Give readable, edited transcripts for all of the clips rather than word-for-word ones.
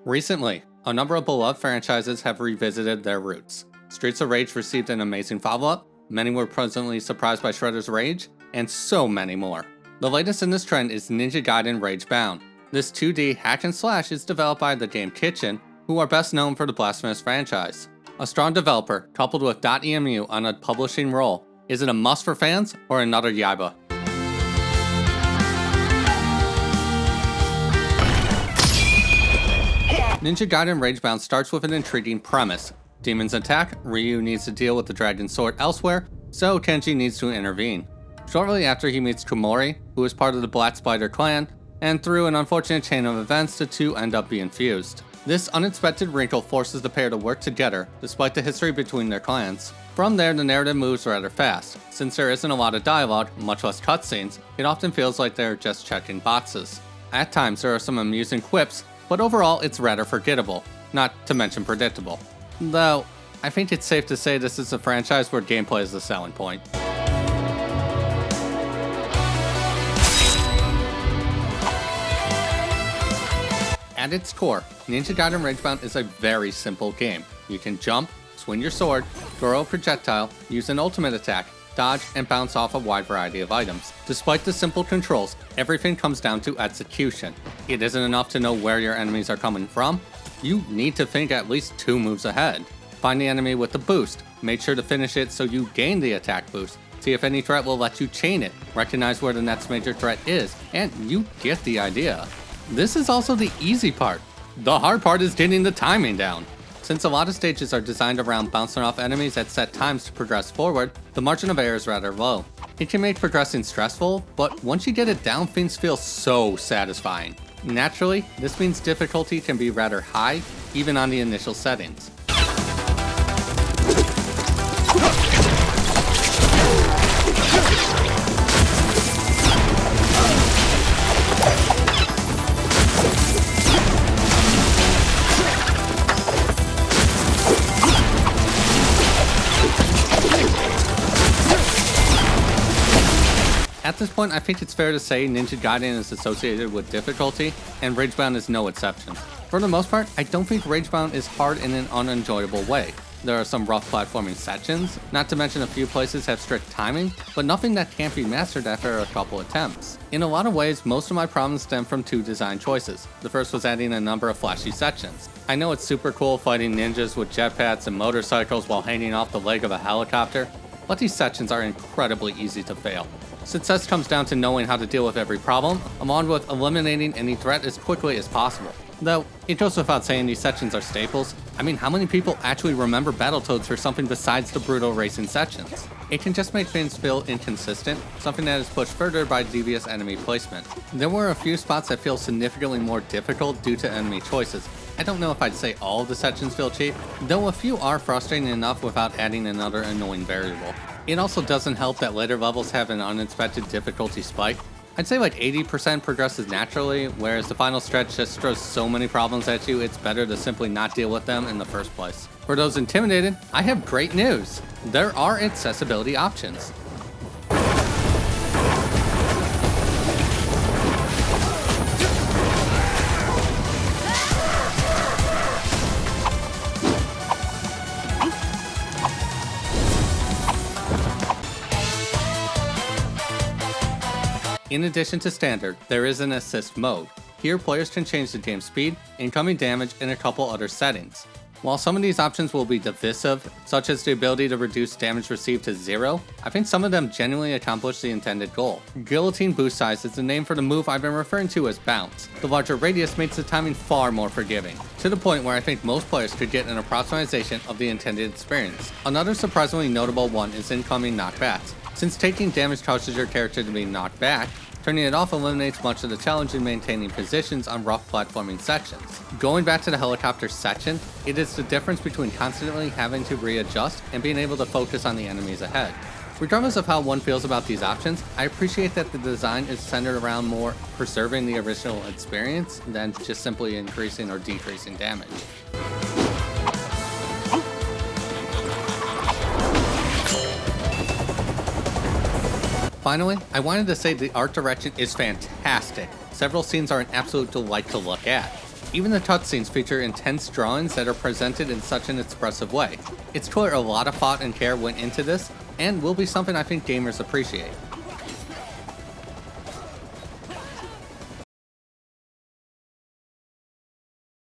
Recently, a number of beloved franchises have revisited their roots. Streets of Rage received an amazing follow-up, many were pleasantly surprised by Shredder's Rage, and so many more. The latest in this trend is Ninja Gaiden Ragebound. This 2D hack and slash is developed by the Game Kitchen, who are best known for the Blasphemous franchise. A strong developer, coupled with .emu on a publishing role, is it a must for fans or another Yaiba? Ninja Gaiden Ragebound starts with an intriguing premise. Demons attack, Ryu needs to deal with the dragon sword elsewhere, so Kenji needs to intervene. Shortly after he meets Komori, who is part of the Black Spider clan, and through an unfortunate chain of events the two end up being fused. This unexpected wrinkle forces the pair to work together, despite the history between their clans. From there, the narrative moves rather fast. Since there isn't a lot of dialogue, much less cutscenes, it often feels like they're just checking boxes. At times there are some amusing quips, but overall it's rather forgettable, not to mention predictable. Though, I think it's safe to say this is a franchise where gameplay is the selling point. At its core, Ninja Gaiden Ragebound is a very simple game. You can jump, swing your sword, throw a projectile, use an ultimate attack, dodge, and bounce off a wide variety of items. Despite the simple controls, everything comes down to execution. It isn't enough to know where your enemies are coming from. You need to think at least 2 moves ahead. Find the enemy with the boost, make sure to finish it so you gain the attack boost. See if any threat will let you chain it, recognize where the next major threat is, and you get the idea. This is also the easy part. The hard part is getting the timing down. Since a lot of stages are designed around bouncing off enemies at set times to progress forward, the margin of error is rather low. It can make progressing stressful, but once you get it down, things feel so satisfying. Naturally, this means difficulty can be rather high, even on the initial settings. At this point, I think it's fair to say Ninja Gaiden is associated with difficulty, and Ragebound is no exception. For the most part, I don't think Ragebound is hard in an unenjoyable way. There are some rough platforming sections, not to mention a few places have strict timing, but nothing that can't be mastered after a couple attempts. In a lot of ways, most of my problems stem from 2 design choices. The first was adding a number of flashy sections. I know it's super cool fighting ninjas with jetpacks and motorcycles while hanging off the leg of a helicopter, but these sections are incredibly easy to fail. Success comes down to knowing how to deal with every problem, along with eliminating any threat as quickly as possible. Though, it goes without saying these sections are staples. I mean, how many people actually remember Battletoads for something besides the brutal racing sections? It can just make things feel inconsistent, something that is pushed further by devious enemy placement. There were a few spots that feel significantly more difficult due to enemy choices. I don't know if I'd say all of the sections feel cheap, though a few are frustrating enough without adding another annoying variable. It also doesn't help that later levels have an unexpected difficulty spike. I'd say like 80% progresses naturally, whereas the final stretch just throws so many problems at you, it's better to simply not deal with them in the first place. For those intimidated, I have great news. There are accessibility options. In addition to standard, there is an assist mode. Here players can change the game speed, incoming damage, and a couple other settings. While some of these options will be divisive, such as the ability to reduce damage received to 0, I think some of them genuinely accomplish the intended goal. Guillotine boost size is the name for the move I've been referring to as bounce. The larger radius makes the timing far more forgiving, to the point where I think most players could get an approximation of the intended experience. Another surprisingly notable one is incoming knockbacks. Since taking damage causes your character to be knocked back, turning it off eliminates much of the challenge in maintaining positions on rough platforming sections. Going back to the helicopter section, it is the difference between constantly having to readjust and being able to focus on the enemies ahead. Regardless of how one feels about these options, I appreciate that the design is centered around more preserving the original experience than just simply increasing or decreasing damage. Finally, I wanted to say the art direction is fantastic. Several scenes are an absolute delight to look at. Even the cutscenes feature intense drawings that are presented in such an expressive way. It's clear a lot of thought and care went into this, and will be something I think gamers appreciate.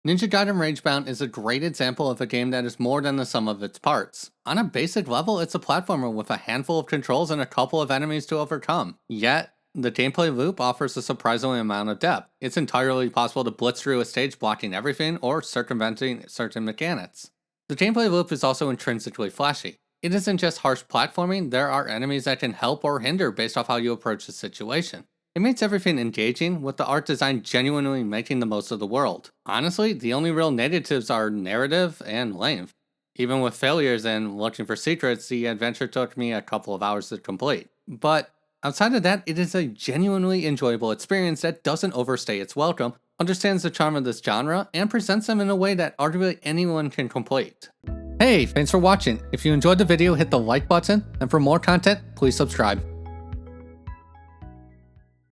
Ninja Gaiden Ragebound is a great example of a game that is more than the sum of its parts. On a basic level, it's a platformer with a handful of controls and a couple of enemies to overcome. Yet, the gameplay loop offers a surprising amount of depth. It's entirely possible to blitz through a stage blocking everything or circumventing certain mechanics. The gameplay loop is also intrinsically flashy. It isn't just harsh platforming, there are enemies that can help or hinder based off how you approach the situation. It makes everything engaging, with the art design genuinely making the most of the world. Honestly, the only real negatives are narrative and length. Even with failures and looking for secrets, the adventure took me a couple of hours to complete. But outside of that, it is a genuinely enjoyable experience that doesn't overstay its welcome, understands the charm of this genre, and presents them in a way that arguably anyone can complete. Hey, thanks for watching. If you enjoyed the video, hit the like button, and for more content, please subscribe.